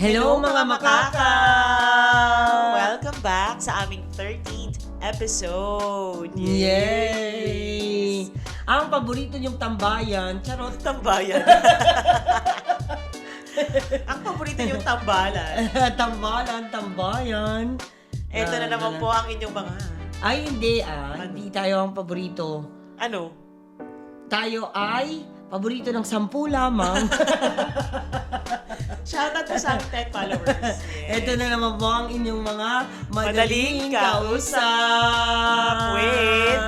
Hello mga makaka! Welcome back sa aming 13th episode. Yay! Ang paborito niyong tambayan, charot. Tambayan. Ang paborito niyong tambalan. Tambayan. Ito na naman po ang inyong mga... Ay, hindi Hindi tayo ang paborito. Ano? Tayo ay paborito ng 10 lamang. Shoutout po sa aming 10 followers. Yes. Ito na naman po ang inyong mga Madaling kausap with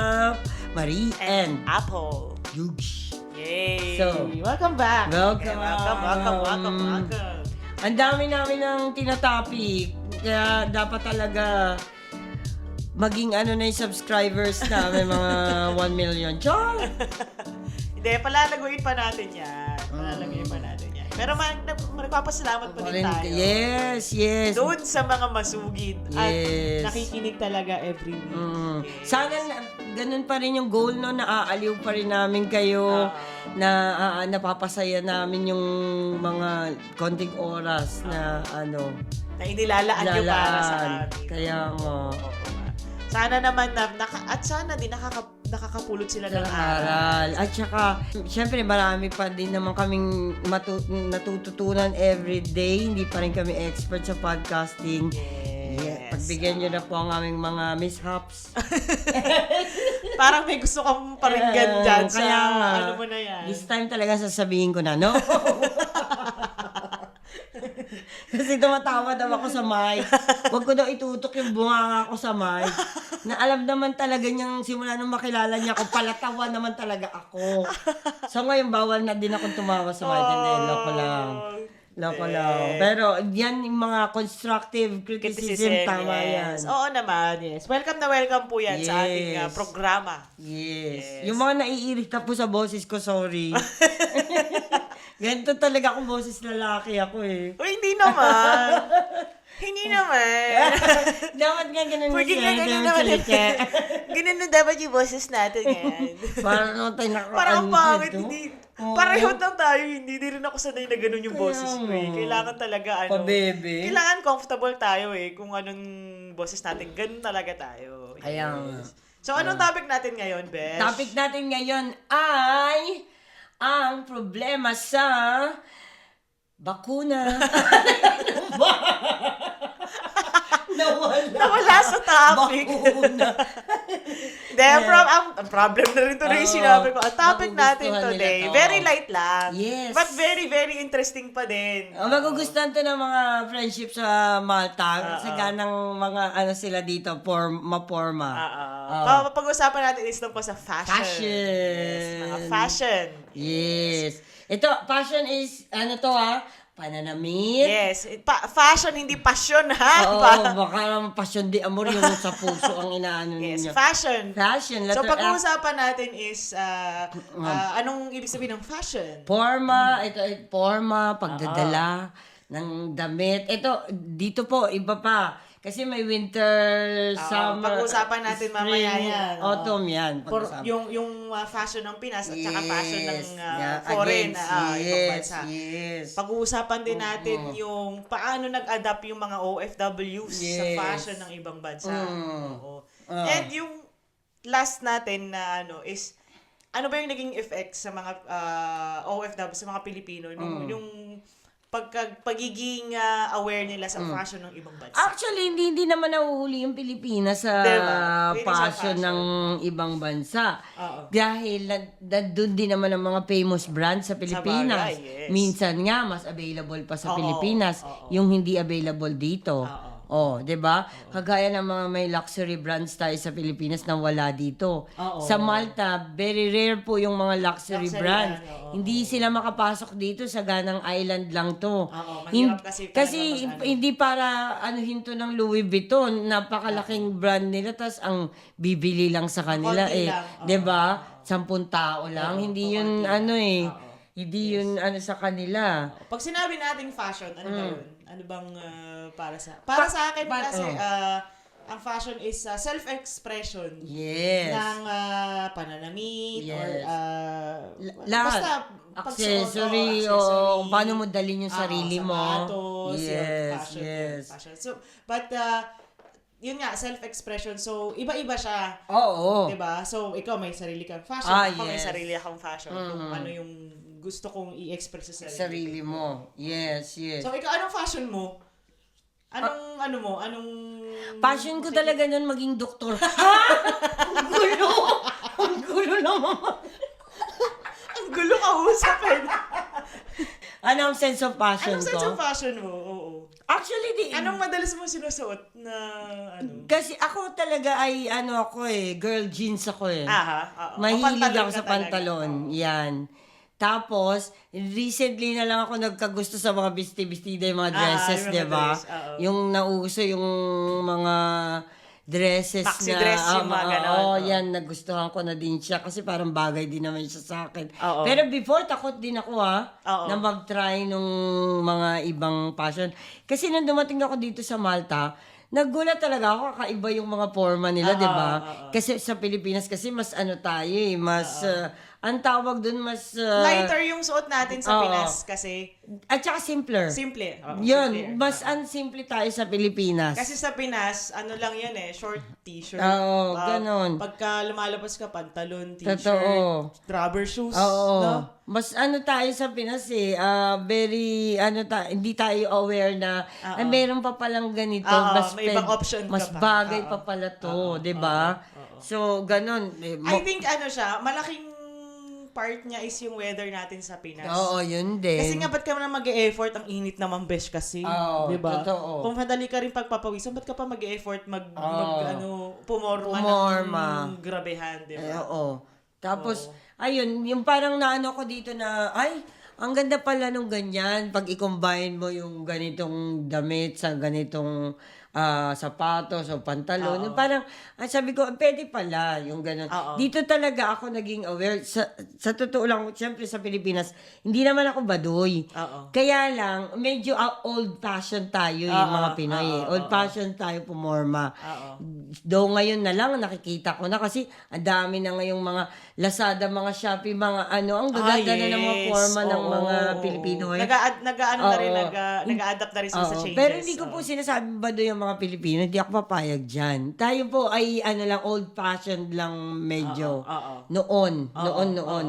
Marie and Apple. Yugi. Yay! So, welcome back. Welcome. Welcome. Ang dami namin ng tinatopic. Kaya dapat talaga maging ano na yung subscribers namin, mga 1 million. Char! Hindi, palalaguin pa natin yan. Pero nagpapasalamat pa din tayo. Yes. Doon sa mga masugid at Yes. nakikinig talaga every week. Yes. Sana ganun pa rin yung goal, no? Naaaliw pa rin namin kayo. Na napapasaya namin yung mga konting oras na Na inilalaan nyo para sa amin. Kaya nga. Sana naman at sana din nakakapulot sila ng aral. At saka, syempre marami pa din naman kaming natututunan every day. Hindi pa rin kami expert sa podcasting. Yes. Pagbigyan nyo na po ang aming mga mishaps. Parang may gusto kang paringgan dyan sa Kaya nga, ano mo na yan. this time talaga sasabihin ko na, no? Kasi tumatawa daw ako sa mic. Huwag ko daw itutok yung bunganga ko sa mic. Na alam naman talaga niyang simula nung makilala niya ako, palatawa naman talaga ako. So ngayon, bawal na din akong tumawa sa mic. Loko lang. Pero yan yung mga constructive criticism, tama yan. Oo naman, yes. Welcome na welcome po yan sa ating programa. Yes. Yung mga naiirita po sa boses ko, sorry. Ganito talaga akong boses lalaki ako eh. O, hindi naman. Hindi naman. Dapat nga ganun yung ganun naman. Ganun na dapat yung boses natin ngayon. Parang tayo Parang pangit, hindi. Pareho lang tayo, hindi rin ako sanay na ganun yung boses ko eh. Kailangan talaga Pabebe. Kailangan comfortable tayo eh. Kung anong boses natin, ganun talaga tayo. Kaya So, anong topic natin ngayon, Besh? Topic natin ngayon ay ang problema sa bakuna. Nawala sa topic. Bakuna. Ang problem na rin to na yung sinabi ko. Ang topic natin today, very light lang. Yes. But very, very interesting pa din. Magugustuhan to ng mga friendship sa Malta. Sa ganang mga sila dito, maporma. Pag-usapan natin is tungkol sa fashion. Yes, mga fashion. Yes. Ito, fashion is, pananamit. Yes. Fashion, hindi passion, ha? Oo, baka naman passion di amor yung sa puso ang inaano ninyo. Yes, fashion. Fashion. So, pag-uusapan natin is, anong ibig sabihin ng fashion? Forma, pagdadala ng damit. Ito, dito po, iba pa. Kasi may winter, summer, pag-uusapan natin spring, mamaya yan. Autumn yan. Yung fashion ng Pinas at saka fashion ng foreign ibang bansa. Yes. Pag-uusapan din natin yung paano nag-adapt yung mga OFWs sa fashion ng ibang bansa. And yung last natin na is ano ba yung naging effect sa mga OFW, sa mga Pilipino, yung pagiging aware nila sa fashion ng ibang bansa. Actually, hindi naman nahuhuli yung Pilipinas sa fashion ng ibang bansa. Dahil doon din naman ang mga famous brands sa Pilipinas. Yes. Minsan nga, mas available pa sa Pilipinas yung hindi available dito. 'di ba? Kagaya ng mga may luxury brands tayo sa Pilipinas na wala dito. Sa Malta, very rare po yung mga luxury brands. Hindi sila makapasok dito sa ganang island lang to. Mahirap kasi hindi para hinto ng Louis Vuitton, napakalaking brand nila tas ang bibili lang sa kanila 'di ba? 10 tao lang, hindi yun hindi yun sa kanila. Pag sinabi nating fashion, ano ba yun? Ano bang para sa akin kasi ang fashion is self-expression ng pananamit or lahat. basta Accessory o paano mo dalhin yung sarili mo. Sapatos, photos, yung fashion. So, but, yun nga, self-expression. So, iba-iba siya. Oo. Diba? So, ikaw may sarili kang fashion. Ako may sarili akong fashion. Kung ano yung gusto kong i-express sa Sarili mo. Yes. So, ikaw, anong fashion mo? Anong... Passion ko talaga nun maging doktor. Ha? Ang gulo! Ang gulo naman. Ang gulo kausap eh. Anong sense of passion Anong ko? sense of fashion mo? Oo. Actually, Anong madalas mo sinusuot na ano? kasi ako talaga ay girl jeans ako eh. Oo. Mahilig ako sa ka talaga. pantalon. Yan. Tapos, recently na lang ako nagkagusto sa mga bisti-bistida yung mga dresses, yung mga di ba? dress, oo. Yung nauso yung mga dresses Maxi na... dress, yung mga ganon. yan, nagustuhan ko na din siya kasi parang bagay din naman siya sa akin. Oo. Pero before, takot din ako Oo. na mag-try nung mga ibang fashion. Kasi nung dumating ako dito sa Malta, nagulat talaga ako, kakaiba yung mga forma nila, di ba? Kasi sa Pilipinas, kasi mas tayo eh, mas... ang tawag dun mas... Lighter yung suot natin sa oo. Pinas kasi At saka simpler. simple. Yun, Simple. mas unsimple tayo sa Pilipinas. Kasi sa Pinas, ano lang yan short t-shirt. Oo, ganon. Pagka lumalabas ka, pantalon, t-shirt, Totoo. rubber shoes. Oo. No? Mas tayo sa Pinas eh, very, hindi tayo aware na, meron pa palang ganito. Oo, may ibang option ka mas pa. bagay pa pala to, di ba? So, ganon. I think siya, malaking part niya is yung weather natin sa Pinas. Oo, yun din. Kasi nga, ba't ka na mag-e-effort? Ang init naman, besh, kasi. Oo, diba? totoo. Kung madali ka rin pagpapawisan, ba't ka pa mag-e-effort pumorma ng grabehan, diba? Oo. Tapos, ayun, yung parang naano ko dito na, ang ganda pala nung ganyan. Pag i-combine mo yung ganitong damit sa ganitong sapatos o pantalon. Yung parang, sabi ko, pwede pala yung ganun. Dito talaga ako naging aware. Sa totoo lang, siyempre sa Pilipinas, hindi naman ako baduy. Kaya lang, medyo old-fashioned tayo yung mga Pinoy. Old-fashioned tayo pumorma. Though ngayon na lang, nakikita ko na kasi ang dami na ngayong mga Lazada, mga Shopee, mga ang gaganda na ng mga forma ng mga Pilipino. Nag-a-adapt na rin sila sa changes. Pero hindi ko po sinasabi baduy yung mga Pilipino, hindi ako papayag dyan. Tayo po ay lang, old-fashioned lang medyo. Noon,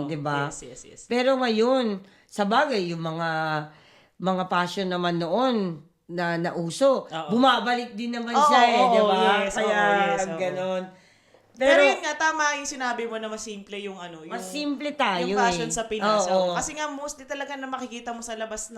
di ba? Yes. Pero ngayon, sa bagay, yung mga fashion naman noon na nauso, bumabalik din naman siya di ba? Yes, Kaya, ganon. Pero yun nga, tama yung sinabi mo na mas simple yung mas simple tayo yung fashion sa Pinas. Oo. Kasi nga, mostly talaga na makikita mo sa labas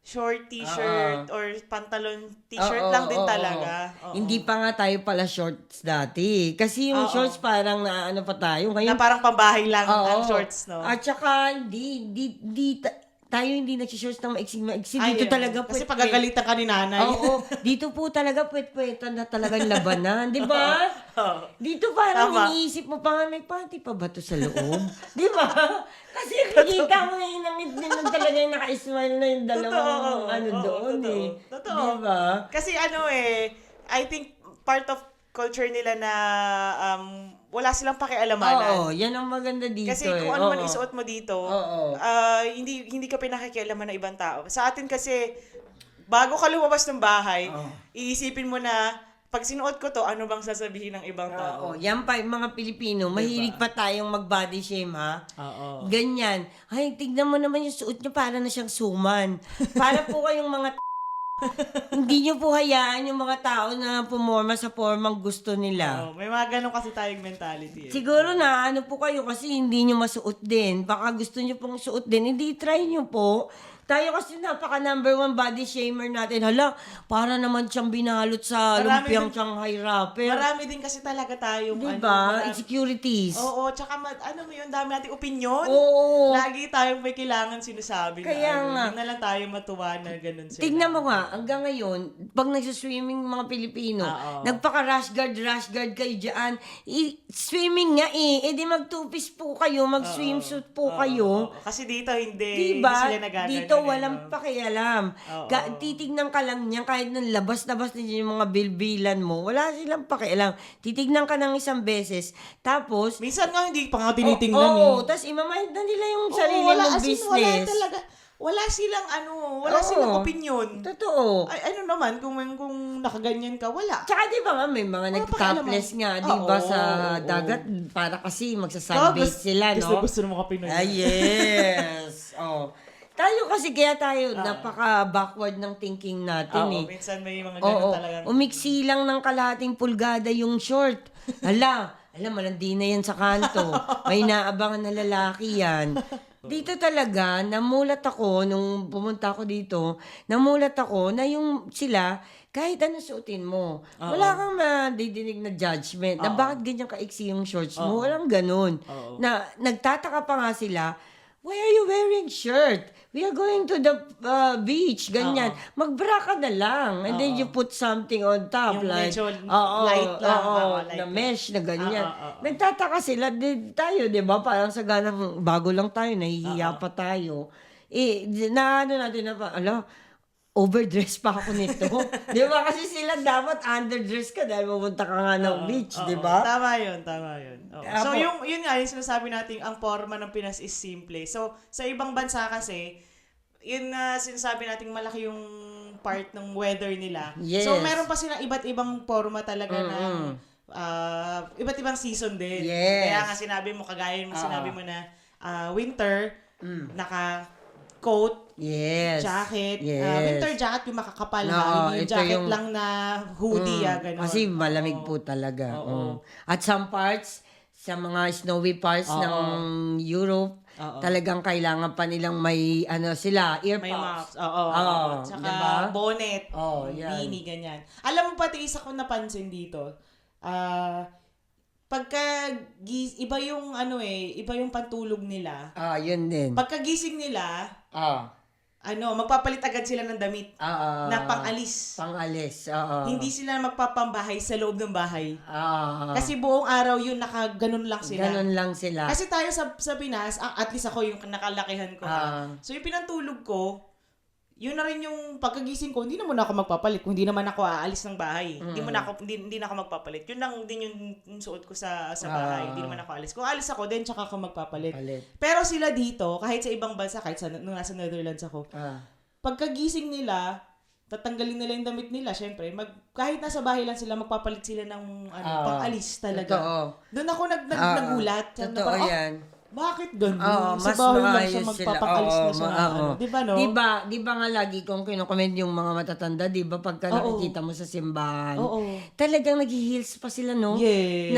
short t-shirt or pantalon t-shirt lang din talaga. Hindi pa nga tayo pala shorts dati. Kasi yung shorts parang pa tayo. Ngayon, Na parang pambahay lang ang shorts, no? At saka, tayo hindi nag-shorts ng maiksi. Dito talaga kasi pagagalitan ka ni nanay. Oo. Dito po talaga puwet-puwetan na talagang labanan. Di ba? Dito parang iniisip mo pa nga, may panty pa ba to sa loob? Di ba? Kasi nakikita mo yung inangit din talaga yung naka-smile na yung dalawang doon eh. Totoo. Di ba? Kasi I think part of culture nila na wala silang pakialamanan. Oo, yan ang maganda dito. Kasi kung ano man isuot mo dito, hindi ka pinakikialaman ng ibang tao. Sa atin kasi, bago ka lumabas ng bahay, iisipin mo na, pag sinuot ko to, ano bang sasabihin ng ibang tao? Yan pa, yung mga Pilipino, mahilig pa tayong mag-body shame, ha? Ganyan. Ay, tignan mo naman yung suot niyo, para na siyang suman. Para po kayong mga hindi nyo po hayaan yung mga tao na pumorma sa formang gusto nila. May mga ganun kasi tayong mentality. Siguro na, po kayo kasi hindi nyo masuot din. Baka gusto nyo pong suot din. Hindi, try nyo po. Tayo kasi napaka number 1 body shamer natin. Hala, para naman siyang binalot sa lumpiang Shanghai wrapper. Marami din kasi talaga tayong diba? Insecurities. Oo, tsaka mo yun, dami nating opinion. Oo. Lagi tayong may kailangan sinasabi. Kaya nga. Hindi na lang tayo matuwa na ganun sila. Tignan mo nga, hanggang ngayon, pag nagsiswimming mga Pilipino, nagpaka-rash guard kayo dyan. Swimming nga eh. Di mag-two-piece po kayo, mag-swimsuit po kayo. Kasi dito hindi. Diba? Hindi sila nagagano. Dito walang pakialam. Titignan ka lang niyan kahit nang labas-labas na yung mga bilbilan mo, wala silang pakialam. Titignan ka ng isang beses, tapos minsan nga hindi pa nga tinitingnan tapos imamind na nila yung sarili mong business. Wala talaga. wala silang opinion. Totoo. Ay, ano naman, kung nakaganyan ka, wala. Tsaka di ba nga, may mga nag-topless nga, di ba, sa dagat, para kasi magsasunbase sila, no? Gusto ng mga Pinoy. Yes. Tayo kasi, kaya tayo, napaka-backward ng thinking natin eh. Minsan may mga ganun talagang. Umiksi lang ng kalahating pulgada yung short. Malandi na yan sa kanto. May naabangan na lalaki yan. Dito talaga, namulat ako, nung pumunta ako dito, namulat ako na yung sila, kahit ano suotin mo, wala kang madidinig na judgment, na bakit ganyan kaiksi yung shorts mo, walang ganun. Na nagtataka pa nga sila, why are you wearing shirt? We are going to the beach, ganyan. Magbra ka na lang. And then you put something on top. Yung like, medyo light lang. Light na lang. mesh na ganyan. Nagtataka sila, tayo, di ba? Parang sa ganang bago lang tayo, nahihiya pa tayo. Natin na overdress pa ako nito. Di ba? Kasi sila dapat underdress ka dahil pupunta ka nga ng beach, di ba? Tama yun. So, yun nga, yung sinasabi natin, ang forma ng Pinas is simple. So, sa ibang bansa kasi, yun na sinasabi natin malaki yung part ng weather nila. Yes. So, meron pa silang iba't ibang forma talaga ng iba't ibang season din. Yes. Kaya nga sinabi mo, kagaya mo sinabi mo na winter, naka-coat, Yes. jacket, Yes. winter jacket yung makakapal No, na, hindi yung ito jacket yung- lang na hoodie, gano'n. Kasi malamig po talaga. At some parts, sa mga snowy parts ng Europe, talagang kailangan pa nilang may may earpods. mask. Oo. Tsaka diba? bonnet, Yan. beanie, ganyan. Alam mo pati isa ko napansin dito, pagka iba yung iba yung pantulog nila. Yun din. Pagkagising nila, magpapalit agad sila ng damit na pang-alis. Pang-alis, Hindi sila magpapambahay sa loob ng bahay. Kasi Kasi buong araw yun ganun lang sila. ganun lang sila. Kasi tayo sa Pinas, at least ako yung nakalakihan ko. So yung pinantulog ko, yun na rin yung pagkagising ko, hindi naman ako magpapalit. Kung hindi naman ako aalis ng bahay, hindi na ako magpapalit. Yun lang din yung suot ko sa bahay. Hindi naman ako aalis. Kung aalis ako, then tsaka ako magpapalit. Pero sila dito, kahit sa ibang bansa, kahit nung nasa Netherlands ako, pagkagising nila, tatanggalin nila yung damit nila, syempre, kahit nasa bahay lang sila, magpapalit sila ng pang-alis talaga. Totoo. Doon ako nagulat. Totoo yan. Bakit ganun? Mas sa bahay lang maayos siya sila. magpapakalis na siya. Di ba, no? Di ba nga lagi kong kinukomment yung mga matatanda, di ba, pagka nakikita mo sa simbahan, talagang nag-heels pa sila, no? Yes.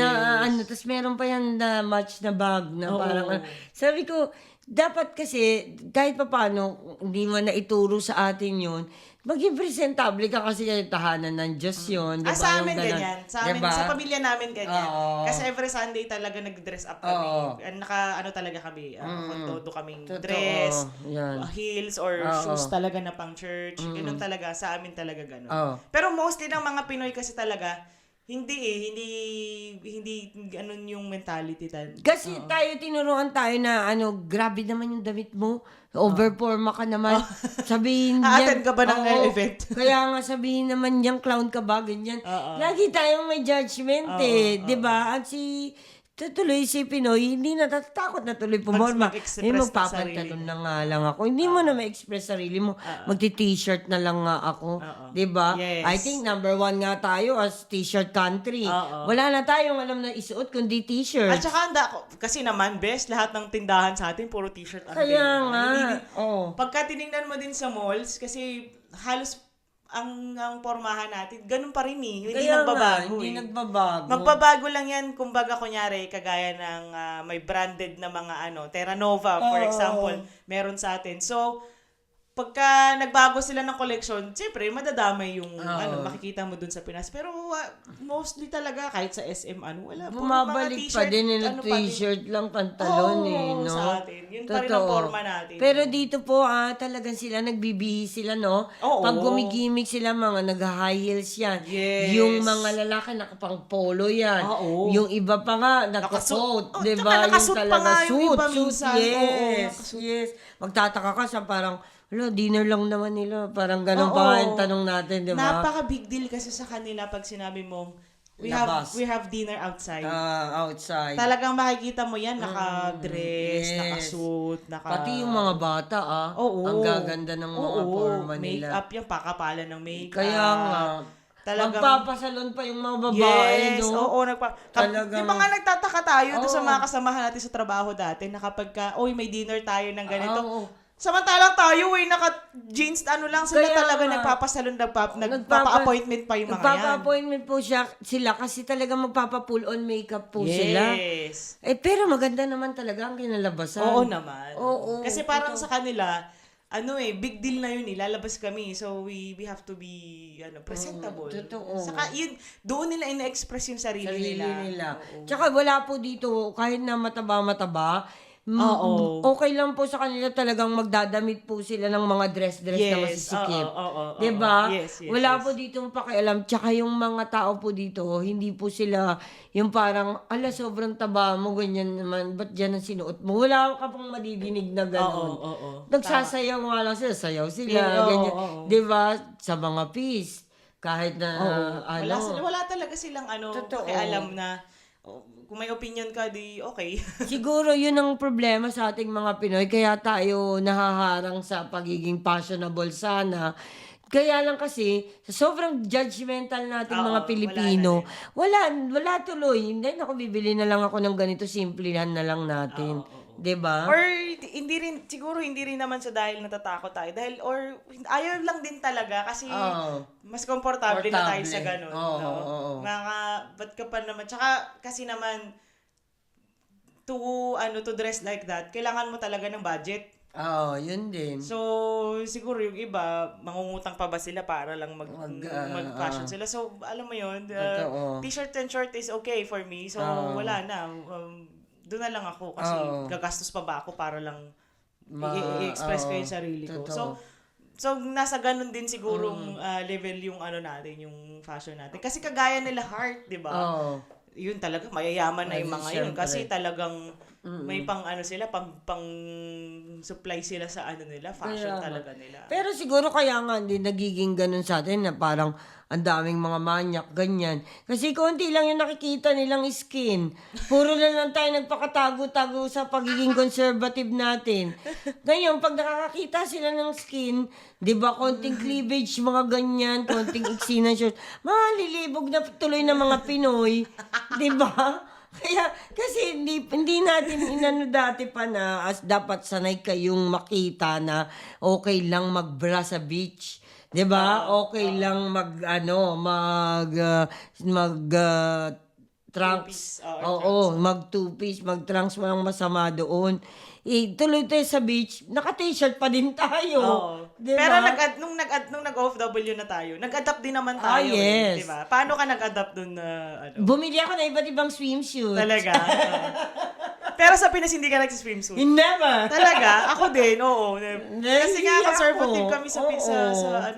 Tapos meron pa yan na match na bag na parang, sabi ko, dapat kasi, kahit pa paano, hindi mo na ituro sa atin yun, maging presentable ka kasi yung tahanan ng Diyos yun. Diba? Sa amin Yung ganun. ganyan. Sa amin, Diba? sa pamilya namin ganyan. Oo. Kasi every Sunday talaga nag-dress up kami. Talaga kami. Todo kaming dress, Yan. heels or shoes talaga na pang church. Ganun talaga. Sa amin talaga ganun. Pero mostly ng mga Pinoy kasi talaga, hindi ganun yung mentality Kasi tayo, tinuruan tayo na, grabe naman yung damit mo. Overforma ka naman. Sabihin niyan. A-attend ka ba ng event? Kaya nga sabihin naman niyang clown ka ba, ganyan. Lagi tayong may judgment diba? At tuloy si Pinoy, hindi natatakot na tuloy pumorma. Mag-express Magpapantalon na nga lang ako. Hindi mo na ma-express sarili mo. Magti-t-shirt na lang nga ako. Diba? Yes. I think number 1 nga tayo as t-shirt country. Wala na tayong alam na isuot kundi t-shirt. At saka kasi naman, best, lahat ng tindahan sa atin, puro t-shirt ang Kaya nga. Pagka tinignan mo din sa malls, kasi halos ang pormahan natin, ganun pa rin Hindi Kaya nagbabago. Hindi nagbabago. Magbabago lang yan, kumbaga kunyari, kagaya ng may branded na mga Terra Nova, for example, meron sa atin. So, pagka nagbago sila ng collection, siyempre, madadamay yung makikita mo dun sa Pinas. Pero mostly talaga, kahit sa SM, wala. Bumabalik pa din yung t-shirt lang, pantalon no? Sa atin. Yun pa rin ang forma natin. Pero dito po, talagang sila, nagbibihis sila, no? Pag gumigimik sila, mga nag-high heels yan. Yes. Yung mga lalaki, nakapang polo yan. Yung iba pa nga, naka-coat, diba? Yung nakasuit pa talaga, nga yung iba suit, minsan. yes. Magtataka ka sa parang, dinner lang naman nila. Parang ganun pa nga yung tanong natin, di ba? Napaka-big deal kasi sa kanila pag sinabi mong labas. we have dinner outside. Outside. Talagang makikita mo yan, naka-dress, yes. naka-suit, Pati yung mga bata, Oo. ang gaganda ng mga forma nila. Make-up yung pakapalan ng make-up. Kaya nga, talagang, magpapasalon pa yung mga babae, yes, no? oo, Talagang, di ba nga nagtataka tayo doon sa Oo. mga kasamahan natin sa trabaho dati na kapag may dinner tayo ng ganito, Oo. samantalang tayo, naka-jeans, lang sila Kaya talaga nga. nagpapasalon, nagpapa-appointment pa yung mga yan. Nagpapa-appointment po sila kasi talaga magpapa-pull on makeup po sila. Yes. Pero maganda naman talaga ang kinalabasan. Oo naman. Oo, Kasi parang sa kanila, big deal na yun, lalabas kami. So, we have to be, presentable. Totoo. Saka, doon nila ina-express yung sarili nila. Oo. Tsaka wala po dito, kahit na mataba-mataba, Oo. okay lang po sa kanila talagang magdadamit po sila ng mga dress-dress na masisikip. Oo. Diba? Yes. Wala po dito pakialam. Tsaka yung mga tao po dito, hindi po sila yung parang, sobrang taba mo, ganyan naman, ba't dyan ang sinuot mo? Wala ka pong madidinig na gano'n. Oo. Nagsasayaw nga lang sila, sayaw sila, Oo, ganyan. oo. Diba? Sa mga peace, kahit na, Wala talaga silang Totoo. pakialam na, kung may opinion ka, di okay. Siguro yun ang problema sa ating mga Pinoy, kaya tayo nahaharang sa pagiging fashionable sana. Kaya lang kasi, sa sobrang judgmental nating Oo, mga wala Pilipino, na wala tuloy. Hindi, bibili na lang ako ng ganito, simplihan na lang natin. Diba? Or siguro hindi rin naman sa dahil natatakot tayo. Or ayaw lang din talaga kasi mas komportable na tayo sa ganun. Oo. Ba't ka pa naman, tsaka kasi naman, to dress like that, kailangan mo talaga ng budget. Yun din. So, siguro yung iba, mangungutang pa ba sila para lang mag-fashion sila. So, alam mo yun, t-shirt and short is okay for me. So, wala na. Doon na lang ako kasi gagastos pa ba ako para lang i-express ko yung sarili ko. So nasa ganun din sigurong level yung natin, yung fashion natin. Kasi kagaya nila Heart, 'di ba? Yun talaga mayayaman na yung mga yun kasi talagang may sila pang supply sila sa nila, fashion talaga nila. Pero siguro kaya nga hindi nagiging ganun sa atin na parang ang daming mga manyak, ganyan. Kasi konti lang yung nakikita nilang skin. Puro na lang tayo nagpakatago-tago sa pagiging conservative natin. Ngayon, pag nakakakita sila ng skin, di ba, konting cleavage, mga ganyan, konting iksi ng short, malilibog na tuloy ng mga Pinoy. Di ba? Kaya, kasi hindi natin inano dati pa na dapat sanay kayong makita na okay lang mag-bra sa beach. 'Di ba? Okay lang mag trunks. Mag two-piece, mag trunks, walang masama doon. Tuloy tayo sa beach, naka-t-shirt pa din tayo. Diba? Pero nung nag-OFW na tayo, nag-adapt din naman tayo. Yes. Diba? Paano ka nag-adapt dun na Bumili ako na iba't ibang swimsuit. Talaga? Pero sa Pinas, hindi ka nag-swimsuit? Never. Talaga? Ako din, oo. Kasi nga, conservative kami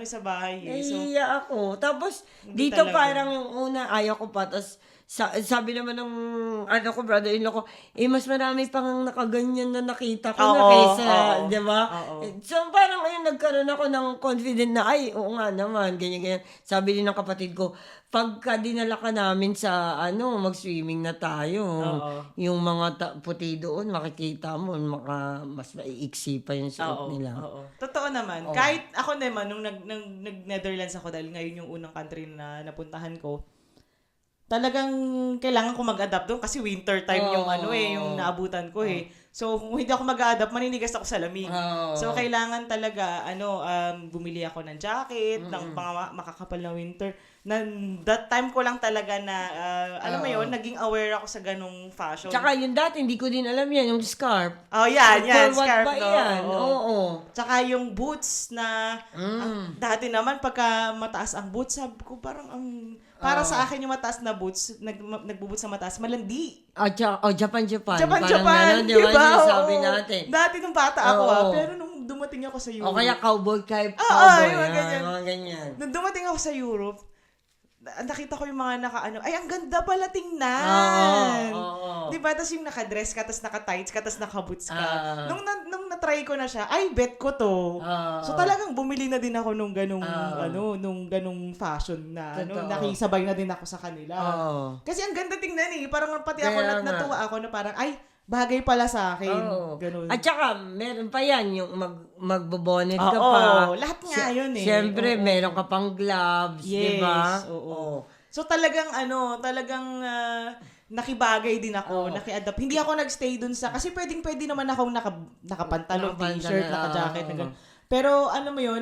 sa bahay. Nahiya ako. Tapos, dito talaga. parang yung una, ayaw ko pa. Tapos, sabi naman ng brother-in-law ko, mas marami pang nakaganyan na nakita ko na kaysa, di ba? So, parang ngayon nagkaroon ako ng confident na, oo nga naman, ganyan-ganyan. Sabi din ng kapatid ko, pagka dinala ka namin sa, mag-swimming na tayo, yung mga puti doon, makikita mo, mas maiiksi pa yung suot nila. Totoo naman. Kahit ako naman, nung nag-Netherlands ako, dahil ngayon yung unang country na napuntahan ko, talagang kailangan ko mag-adapt doon kasi winter time yung yung naabutan ko So, kung hindi ako mag-adapt, maninigas ako sa lamig. So, kailangan talaga, bumili ako ng jacket, ng mga makakapal na winter. That time ko lang talaga na, alam mo yun, naging aware ako sa ganong fashion. Tsaka yung dati, hindi ko din alam yan, yung scarf. Yan, scarf. Ba yan? Oo. Tsaka yung boots na, dati naman, pagka mataas ang boots, sabi ko parang para sa akin yung mataas na boots, nagbuboots sa mataas, malandi. Japan. Japan, ganun, diba? Sabi natin. Dati nung bata ako, pero nung dumating ako sa Europe. O kaya cowboy. Mga ganyan. Nung dumating ako sa Europe, nakita ko yung mga ang ganda pala tingnan. Di ba? Tapos yung nakadress ka, tapos naka-tights ka, tapos naka-boots ka. Ah. Nung na-try ko na siya, ay, bet ko to. So talagang bumili na din ako nung ganung fashion na, Totoo. nakisabay na din ako sa kanila. Kasi ang ganda tingnan eh. Parang pati ako, Kaya nga. natuwa ako na parang, ay, bagay pala sa akin. Oo. Ganun. At saka, meron pa yan, yung magbobonet ka Oo, pa. lahat nga yun eh. Siyempre, Oo. meron ka pang gloves, di ba? Oo. So talagang nakibagay din ako, naki-adapt. Hindi ako nagstay dun sa, kasi pwedeng-pwede naman akong nakapantalon, t-shirt, naka-jacket, pero ano mo yun,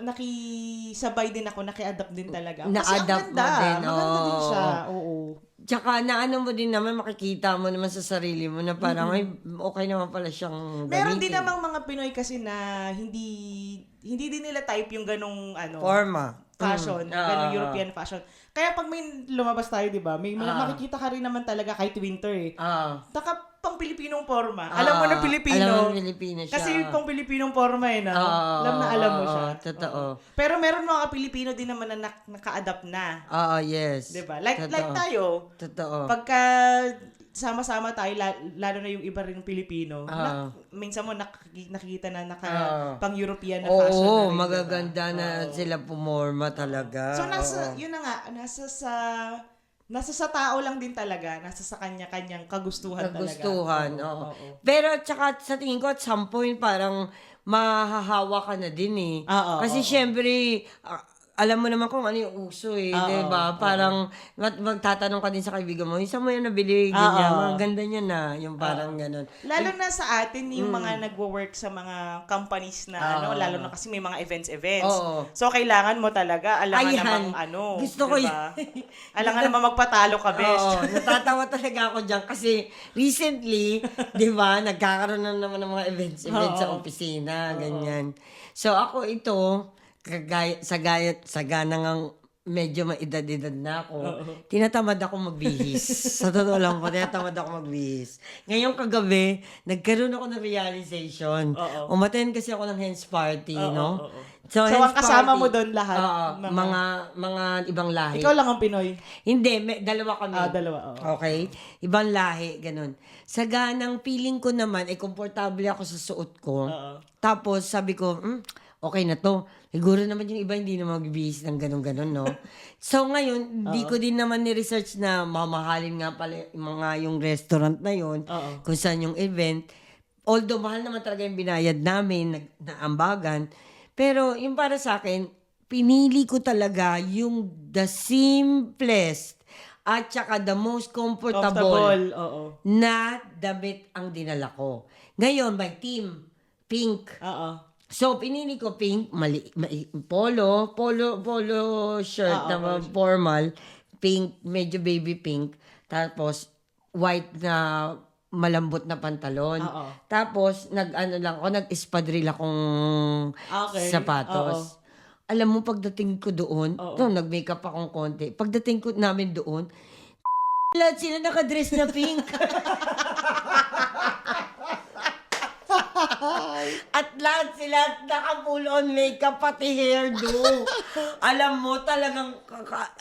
nakisabay din ako, naki-adapt din talaga. Kasi Na-adapt ang ganda. mo din, Maganda din siya. Oo. Tsaka naano mo din naman, makikita mo naman sa sarili mo na parang, ay, okay naman pala siyang gamitin. Meron din namang mga Pinoy kasi na hindi din nila type yung ganong Forma. fashion, ganong European fashion. Kaya pag may lumabas tayo, 'di ba? May makikita ka rin naman talaga kahit winter eh. Taka pang Pilipinong forma. Alam mo na Pilipino. Alam mo Pilipino siya. Kasi pang Pilipinong forma eh na. Alam mo siya. Totoo. Pero meron mga Pilipino din naman na naka-adapt na. Yes. 'Di ba? Like tayo. Totoo. Pagka sama-sama tayo, lalo na yung iba rin Pilipino, minsan mo nakikita na pang European na fashion. Oo, na rin, magaganda diba? na sila pumorma talaga. So, yun na nga, nasa sa tao lang din talaga, nasa sa kanya-kanyang kagustuhan talaga. Kagustuhan, oo. Pero tsaka sa tingin ko at some point parang mahahawa ka na din eh. Kasi syempre, alam mo naman kung ano yung uso eh, di ba? Parang magtatanong ka din sa kaibigan mo, isa mo yung nabili, ganyan, mga ganda niya na, yung parang ganun. Lalo na sa atin, yung mga nagwo-work sa mga companies na lalo na kasi may mga events. So, kailangan mo talaga, alangan namang gusto ko diba? Alangan namang magpatalo ka, best. Natatawa talaga ako dyan kasi recently, di ba, nagkakaroon na naman ng mga events sa opisina, ganyan. So, ako ito, sagana ngang medyo maedad-edad na ako, tinatamad ako magbihis. Sa totoo lang po, tinatamad ako magbihis. Ngayong kagabi, nagkaroon ako ng realization. Umattend kasi ako ng hen's party, no? So ang kasama mo doon lahat? Mga ibang lahi. Ikaw lang ang Pinoy? Hindi, dalawa kami. Dalawa, Okay? Ibang lahi, ganun. Saganang feeling ko naman, komportable ako sa suot ko. Tapos, sabi ko, okay na to. Siguro naman yung iba hindi na magbibihis ng ganun-ganun, no? So ngayon, di ko din naman ni-research na mamahalin nga pala yung restaurant na yun, kung saan yung event. Although mahal naman talaga yung binayad namin, naambagan. Pero yung para sa akin, pinili ko talaga yung the simplest at saka the most comfortable na damit ang dinala ko. Ngayon, my team, pink. So, pinili ko pink, polo shirt na formal, pink, medyo baby pink, tapos white na malambot na pantalon. Tapos, nag-espadrille akong sapatos. Alam mo, pagdating ko doon, nag-makeup akong konti, pagdating ko namin doon, lahat sila nakadress na pink. At lahat sila naka-full on makeup, pati hairdo. Alam mo, talagang,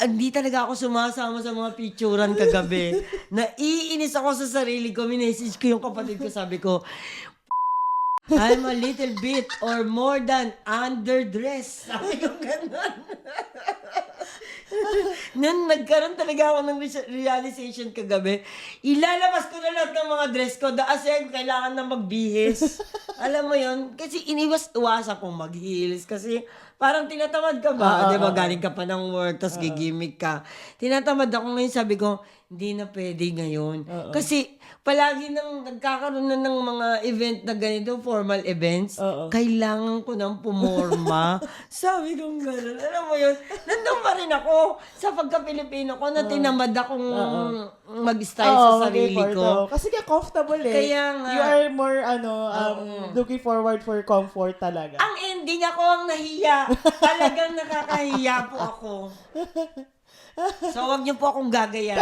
hindi talaga ako sumasama sa mga picturean kagabi. Naiinis ako sa sarili ko. Minessage ko yung kapatid ko, sabi ko, I'm a little bit or more than underdressed. Sabi ko ganun. Nung nagkaroon talaga ako ng realization kagabi, ilalabas ko na lahat ng mga dress ko kasi kailangan na magbihis. Alam mo yun? Kasi iniwas-iwasan kong mag-heels kasi parang tinatamad ka ba? Di ba? Galing ka pa ng work, tapos gigimik ka. Tinatamad ako ngayon, sabi ko, hindi na pwede ngayon. Kasi palagi nang nagkakaroon na ng mga event na ganito, formal events, kailangan ko nang pumorma. Sabi ko gano'n. Alam mo yun, nandun pa rin ako sa pagka-Pilipino ko na tinamad akong mag-style sa sarili ko. Kasi kaya comfortable eh. Kaya nga. You are more, looking forward for comfort talaga. Ang ending ako ang nahiya. Talagang nakakahiya po ako. So, wag niyo po akong gagayahin.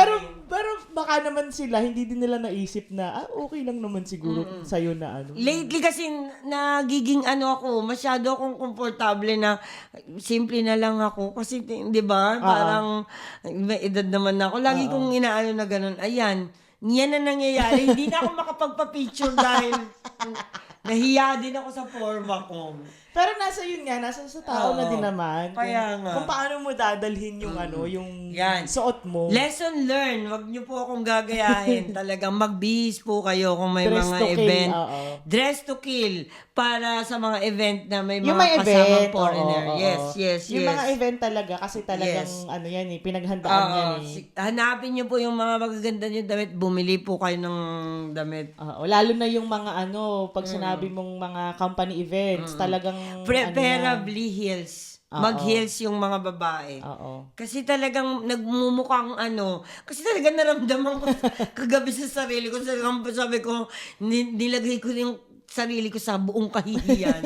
Pero baka naman sila, hindi din nila naisip na, okay lang naman siguro sa'yo na ano. Lately kasi, nagiging ako, masyado akong komportable na, simple na lang ako. Kasi, di ba, parang, may edad naman ako. Lagi kong inaano na ganun, ayan, yan na nangyayari. Hindi na ako makapagpa-picture dahil nahiya din ako sa forma ko. Pero nasa yun nga, nasa sa tao na din naman. Kaya nga. Kung paano mo dadalhin yung yung Yan. suot mo. Lesson learned. Wag niyo po akong gagayahin. Talagang magbihis po kayo kung may Dress mga to kill, event. oo. Dress to kill. Para sa mga event na may Yung mga may kasamang event, foreigner. oo. Yes. Yung mga event talaga, kasi talagang yan pinaghandaan yan Hanapin niyo po yung mga magaganda niyo damit. Bumili po kayo ng damit. Lalo na yung mga pag sinabi mong mga company events, talagang Preferably heels. Mag-heels yung mga babae. Kasi talagang nagmumukhang kasi talagang naramdaman ko kagabi sa sarili ko. Sabi ko, nilagay ko yung sarili ko sa buong kahihiyan.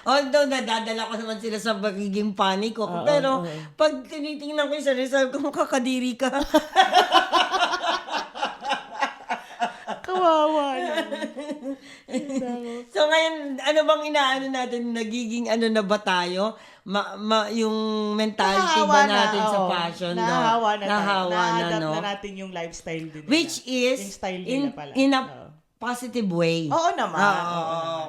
Although nadadala ko naman sila sa pagiging paniko. Pero pag tinitingnan ko yung sarili, sabi ko, kakadiri ka. Kawawa. So ngayon, ano bang inaano natin? Nagiging na ba tayo? Yung mentality ba natin sa fashion? Nahahawa na tayo. Nahahawa na, Na-adapt no? na natin yung lifestyle din nila. Which is, yung style nila pala. in a positive way. Oo naman.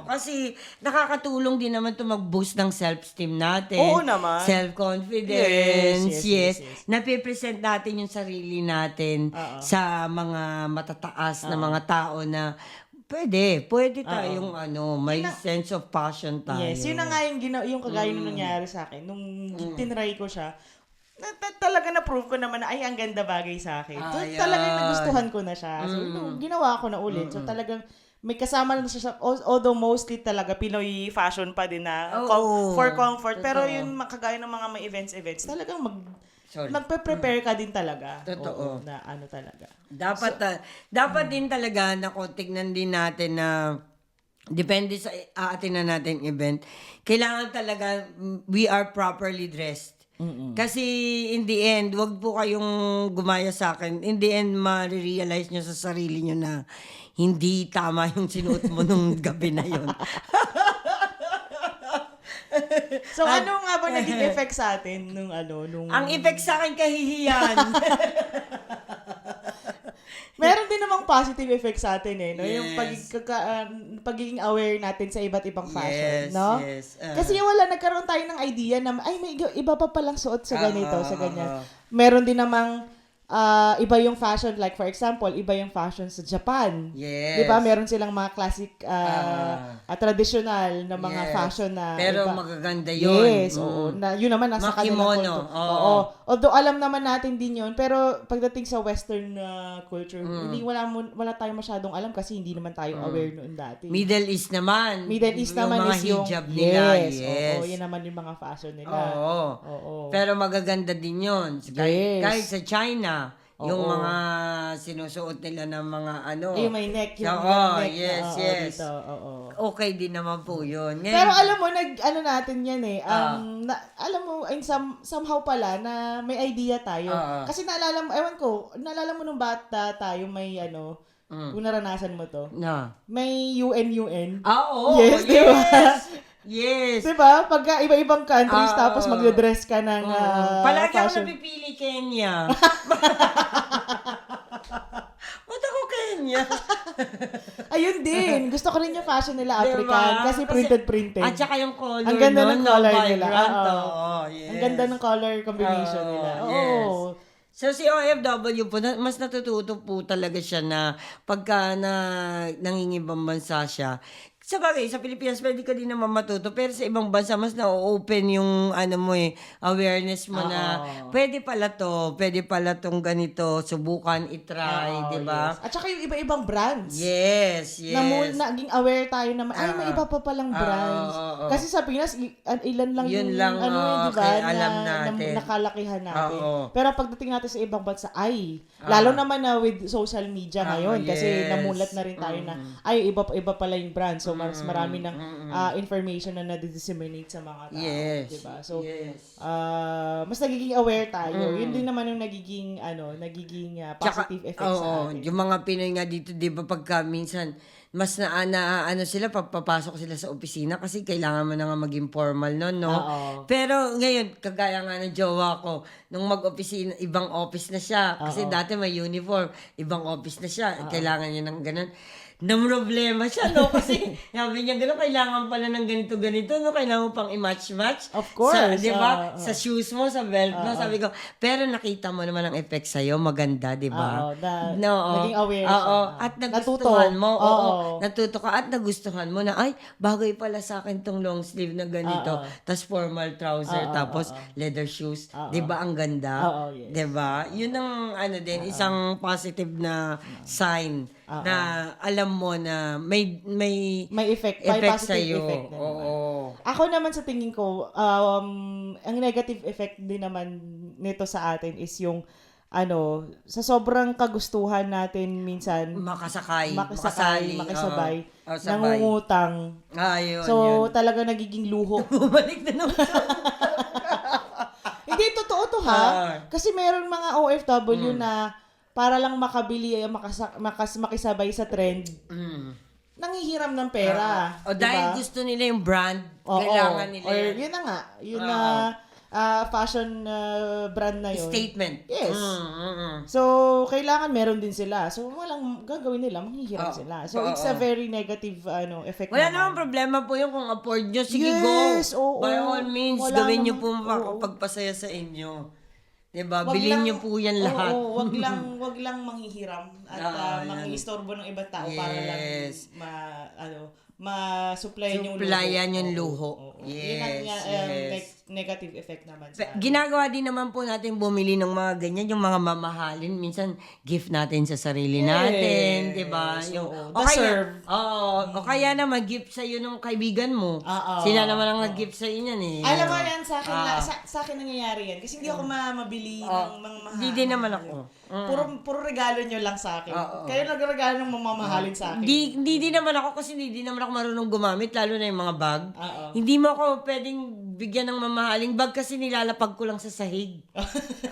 Kasi nakakatulong din naman to mag-boost ng self-esteem natin. Oo naman. Self-confidence. Yes. Napipresent natin yung sarili natin sa mga matataas na mga tao na pwede tayong may sense of passion tayo. Yes, yun na nga yung kagaya nung nangyari sa akin. Nung tinry ko siya, talaga na-prove ko naman na, ang ganda bagay sa akin. So, talagang nagustuhan ko na siya. So, ginawa ko na ulit. So, talagang may kasama na siya, although mostly talaga Pinoy fashion pa din na for comfort. Pero yun, kagaya ng mga may events, talagang magpe-prepare ka din talaga. Totoo. Na talaga. Dapat din talaga na tignan din natin na depende sa atin na natin event. Kailangan talaga we are properly dressed. Kasi in the end, wag po kayong gumaya sa akin. In the end, ma-realize nyo sa sarili nyo na hindi tama yung sinuot mo nung gabi na yun. So, ano nga ba naging effect sa atin nung Ang effect sa akin, kahihiyan. Meron din namang positive effect sa atin no? Yes. Yung pagiging aware natin sa iba't ibang fashion, no? Yes. Kasi nagkaroon tayo ng idea na may iba pa palang suot sa ganito, sa ganyan. Meron din namang iba yung fashion, like for example, iba yung fashion sa Japan. Yes. Di ba? Meron silang mga classic, traditional na mga fashion na pero iba. Magaganda yun. Yes, oo. Yun naman, nasa kanilang Makimono. kultura. Oo. Although, alam naman natin din yun, pero pagdating sa Western culture, hindi wala tayong masyadong alam kasi hindi naman tayo aware noon dati. Middle East naman. Middle East yung naman mga is yung hijab nila. Yes. Oo, yun naman yung mga fashion nila. Oo. Pero magaganda din yun. Kahit sa China, yung mga sinusuot nila ng mga yung may neck, yung neck. Yes. Dito, Okay din naman po yun. Ngayon, pero alam mo, natin yan alam mo, somehow pala na may idea tayo. Kasi naalala mo, naalala mo nung bata tayo may kung naranasan mo to, may UN. Oo. Yes, di ba? Yes. Diba? Pagka iba-ibang countries, tapos magdodress ka ng palagi ako fashion. napipili Kenya. Ba't ako Kenya? Ayun din. Gusto ko rin yung fashion nila African. Diba? Kasi printed. At saka yung color ang ganda ng color nila. Yes. Ang ganda ng color combination nila. Yes. So si OFW po, mas natututo po talaga siya na pagka nangingibang bansa siya. Sa bagay, sa Pilipinas, pwede ka din naman matuto. Pero sa ibang bansa, mas na-open yung awareness mo na pwede pala tong ganito, subukan, itry, di ba? Yes. At saka yung iba-ibang brands. Yes. Naging aware tayo na, may iba pa palang brands. Kasi sa Pinas, ilan lang Yun yung, lang, di ba, alam natin. nakalakihan natin. Pero pagdating natin sa ibang bansa, lalo naman na with social media ngayon, kasi namulat na rin tayo na, iba pala yung brand. So, mas marami ng information na na-disseminate sa mga tao. Yes. Diba? So, Yes. mas nagiging aware tayo. Yun din naman yung nagiging positive effect sa atin. Yung mga Pinoy nga dito, di ba, pagka minsan, mas ano sila, papasok sila sa opisina kasi kailangan mo na nga maging formal nun, no? Oo. Pero ngayon, kagaya nga ng jowa ko, nung mag-opisina, ibang office na siya. Kasi dati may uniform, ibang office na siya. Kailangan niya ng ganun. Problema siya, no? Kasi sabi niya, gano'n, kailangan pala ng ganito-ganito, no? Kailangan mo pang i-match-match. Of course. Di ba? Sa shoes mo, sa belt mo. Sabi ko, pero nakita mo naman ang effect sa'yo, maganda, di ba? Naging aware siya. At nagustuhan mo. Oo. Natuto ka at nagustuhan mo na, ay, bagay pala sa akin tong long sleeve na ganito. Tapos formal trouser, tapos leather shoes. Di ba ang ganda? Yes. Di ba? Yun ang isang positive na sign na alam mo na may effect, may effect positive sa'yo. effect na naman. Oo. Ako naman sa tingin ko, ang negative effect din naman nito sa atin is yung sa sobrang kagustuhan natin minsan Makasabay. makisabay, Oo, sabay. nangungutang. Yun, So, yun. talaga nagiging luho. Bumalik na naman. Hindi, totoo to ha. Kasi meron mga OFW na para lang makabili, makisabay sa trend, nanghihiram ng pera. Dahil gusto nila yung brand, kailangan nila Or yan. yun na nga, yun na fashion brand na yun. Statement. Yes. So, kailangan meron din sila. So, walang gagawin nila, manghihiram sila. So, it's a very negative effect. Wala namang problema po yung kung afford nyo. Sige, Yes, go. oo. By all means, Wala gawin nyo po naman. pagpasaya sa inyo. Diba? Bilhin nyo po yan lahat. Oo, wag lang manghihiram at manghihistorbo ng ibang tao para lang ma-supplyan yung luho. Supplyan yung luho. Yun ang Yes. negative effect naman sa atin. Ginagawa din naman po natin bumili ng mga ganyan, yung mga mamahalin. Minsan, gift natin sa sarili natin, di ba? O kaya naman, gift sa'yo ng kaibigan mo. Sila naman ang nag-gift sa inyo eh. Alam mo yan, sa akin nangyayari yan. Kasi hindi ako mabili ng mga mahal. Hindi din naman ako. Puro regalo nyo lang sa akin. Kayo nagregalo ng mamamahalin sa akin. Hindi din naman ako kasi hindi din naman ako marunong gumamit, lalo na yung mga bag. Hindi mo ako pwedeng bigyan ng mamahaling bag kasi nilalapag ko lang sa sahig.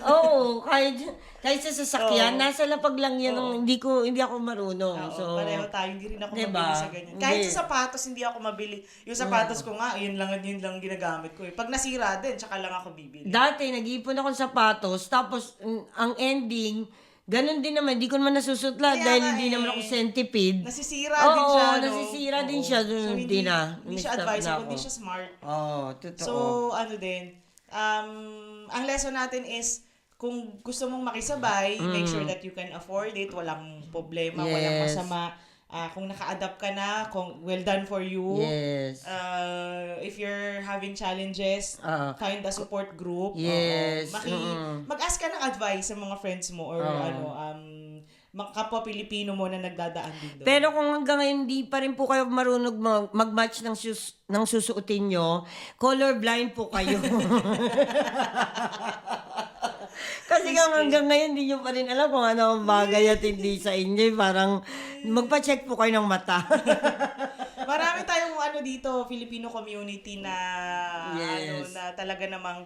Oo, kahit sa sasakyan, nasa lapag lang yan hindi ako marunong. So, pareho tayo, hindi rin ako diba? mabili sa ganyan. Kahit sa sapatos, hindi ako mabili. Yung sapatos ko nga, yun lang ginagamit ko. Pag nasira din, tsaka lang ako bibili. Dati, nag-iipon ako ng sapatos, tapos ang ending, ganun din naman, hindi ko naman nasusutla dahil hindi naman ako centipede. Nasisira din siya. Nasisira din siya. So, hindi na. Hindi siya advisable, hindi siya smart. Totoo. So, ang lesson natin is, kung gusto mong makisabay, make sure that you can afford it. Walang problema, walang masama. Kung naka-adapt ka na, well done for you. Yes. If you're having challenges, find a support group. Yes. Mag-ask ka ng advice sa mga friends mo or mga kapwa Pilipino mo na nagdadaan din doon. Pero kung hanggang ngayon hindi pa rin po kayo marunong mag-match ng susuotin nyo, colorblind po kayo. Kasi hanggang ngayon, hindi nyo pa rin alam kung ano ang bagay at hindi sa inyo. Parang magpa-check po kayo ng mata. Marami tayong dito, Filipino community na na talaga namang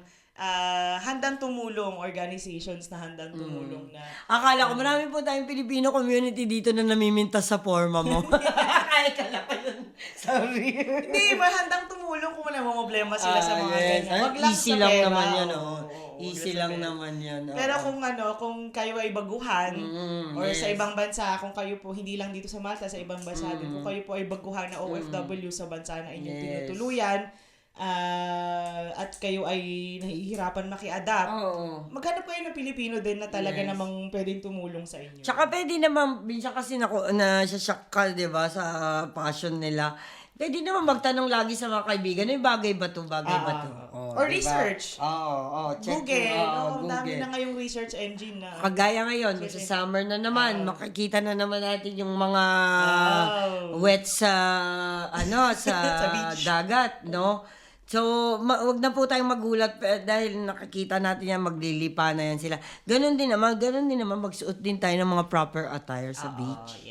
handang tumulong, organizations na handang tumulong na. Akala ko marami po tayong Filipino community dito na namimintas sa forma mo. Ay, kala ko yun. Sorry. Hindi, handang tumulong kung wala problema sila sa mga ganyan. Wag lang easy sa lang pera. naman yan, Easy lang naman yan. Pero kung kayo ay baguhan or sa ibang bansa, kung kayo po hindi lang dito sa Malta, sa ibang bansa din, kung kayo po ay baguhan na OFW sa bansa na inyong tinutuluyan, at kayo ay nahihirapan maki-adapt, maghanap kayo ng Pilipino din na talaga namang pwedeng tumulong sa inyo. Tsaka pwede naman, minsan kasi na-shock ka, di ba, sa passion nila. Pwede naman magtanong lagi sa mga kaibigan, yung bagay ba to? Or diba? Research. Check Google. Ang dami na ngayong research engine na. Kagaya ngayon, sa summer na naman, makikita na naman natin yung mga wet sa Sa beach. dagat, no? So, wag na po tayong magulat dahil nakikita natin yan, maglilipa na yan sila. Ganun din naman, magsuot din tayo ng mga proper attire sa beach.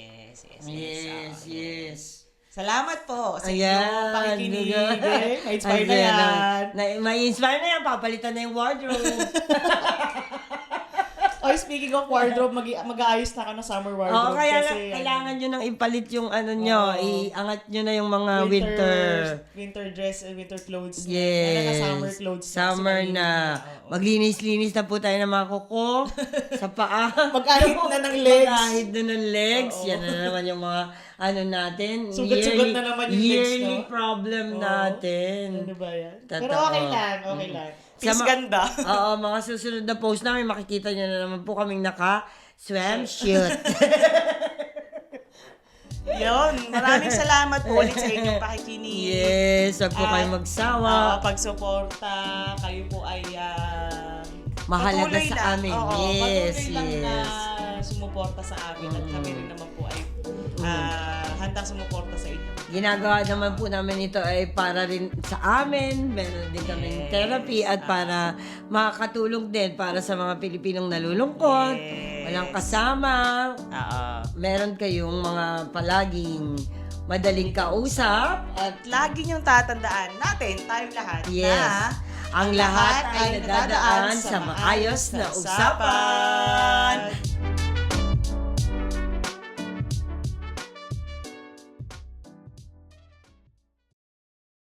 Yes. Yes. Salamat po sa Ayan. inyong pakikinig. May-inspire na yan. May inspire na yan. Papalitan na yung wardrobe. Oy, speaking of wardrobe, mag-aayos na ka ng summer wardrobe. Oo, kaya kasi, kailangan nyo nang ipalit yung ano nyo. Iangat nyo na yung mga winter dress and winter clothes. Yes. Summer clothes. Summer na. Maglinis-linis na po tayo ng mga kuko sa paa. Mag-ahid na ng legs. Mag-ahid na ng legs. Yan na naman yung mga ano natin. Sugat-sugat na naman yung legs, yearly no? problem natin. Ano ba yan? Totoo. Pero okay lang. Peace Sa ganda. Oo, mga susunod na post namin, makikita nyo na naman po kaming naka-swimsuit. Yun. Maraming salamat po ulit sa inyong pakikinig. Yes, wag po kayo magsawa. Pagsuporta, kayo po ay Mahalaga patuloy sa lang. amin. Oo, Yes, patuloy lang na yes. sumuporta sa amin at kami rin naman po ay handang sumuporta sa inyo. Ginagawa naman po namin ito ay para rin sa amin. Meron din kaming therapy at para makakatulong din para sa mga Pilipinong nalulungkot, walang kasama. Meron kayong mga palaging madaling kausap. At lagi niyong tatandaan natin, tayong lahat, Yes. na Ang lahat ay nadadaan sa maayos na usapan.